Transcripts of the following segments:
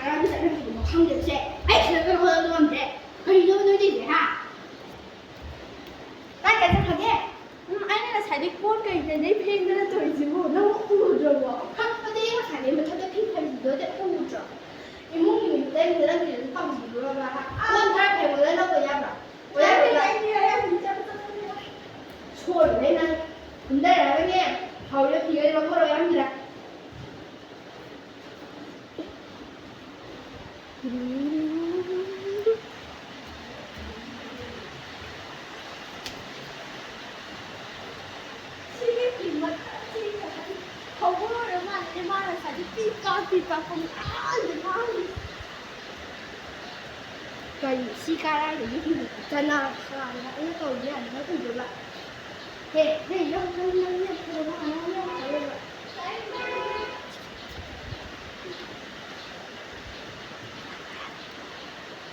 사람이 사람이 뭐 황제세 아이 그걸 허는 건데 그리 너는 이제 하 cái cái thật nhé anh là xài đi cốt cái đấy phim đó là tuổi gì mà nó u rồi không có tí mà xài đi mà thôi cái phim phải gì đó để u rồi cái muốn mình tên người ta thì không gì rồi mà con thấy phải một lên đâu rồi em rồi em rồi đây nè đây là cái nghe hầu như thì nó có rồi em gì nè rồi xí ca ra để đi chân nào nó cầu gì à nó cũng được lại thế đây nó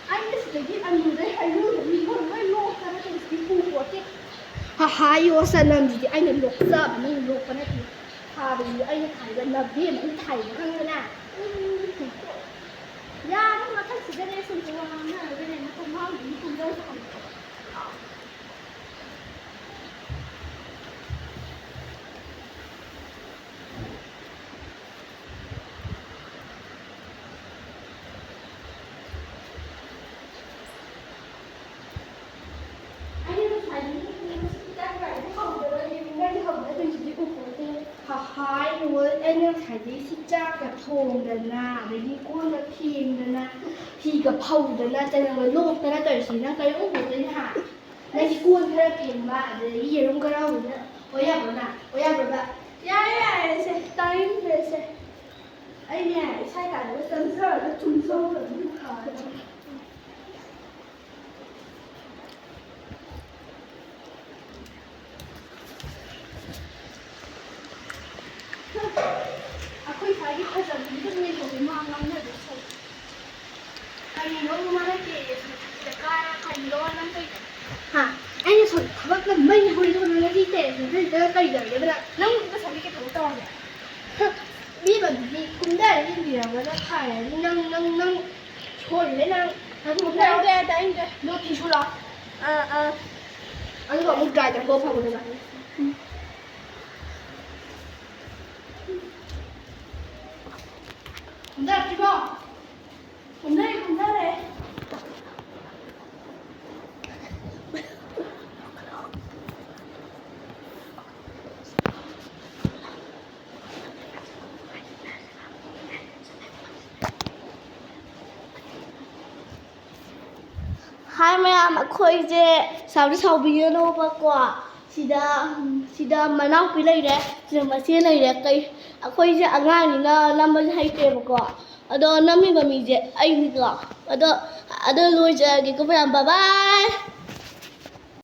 anh sẽ đi ăn rồi đấy anh luôn mình không phải lột ra cái cái củ của thế ha yêu sao làm gì anh là lột ra mà anh lột cái này hà vì anh thải gần là vì anh thải nó căng thế nào ya nó mà thật sự cái này xong rồi nó cái này nó không ngon thì không đâu không hai nữa anh em thấy đi xích chaกับทงเดินหน้าเดี๋ยวนี้กู้นักทีมเดินหน้าทีกับเผาเดินหน้าจะยังไงลูกแต่ละตัวสีนั่งก็ยังอุ้มเดินหาในที่กู้แค่เพียงบ้านเดี๋ยวนี้ยังก็เราเนี่ยโอ้ยแบบน่ะโอ้ยแบบย่าเสร็จตายเลยเสร็จไอ้เนี่ยใช่กันว่าเซนเซอร์แล้วจุ่มโซ่แบบลูกค้าAku tadi kerja di sini tu memang namanya besar. Kali ni mana ke? Sekarang kali ni mana ke? Ha, ini so, apa kan main hari tu mana lagi teh? Jadi kali dah, jadi berat. Nang kita sampai ke tahu ya. Bi bagi kumda ni dia mana kaya, nang, cor ni nang. Aku dah, lo tisu lah. Aku mau muda jangan bawa apa pun dah. Không ra chị bò không ra đây hai mươi mà khơi dê sao đi sau bây giờ đâu mà quả sida mà nấu cái này đấy sida mà xí này đấy cái khơi dê ăn ngay thì nó làm mấy hay kề mà quả ở đó năm mươi và mình dê anh thì quả ở đó nuôi dê cái có phải làm bye bye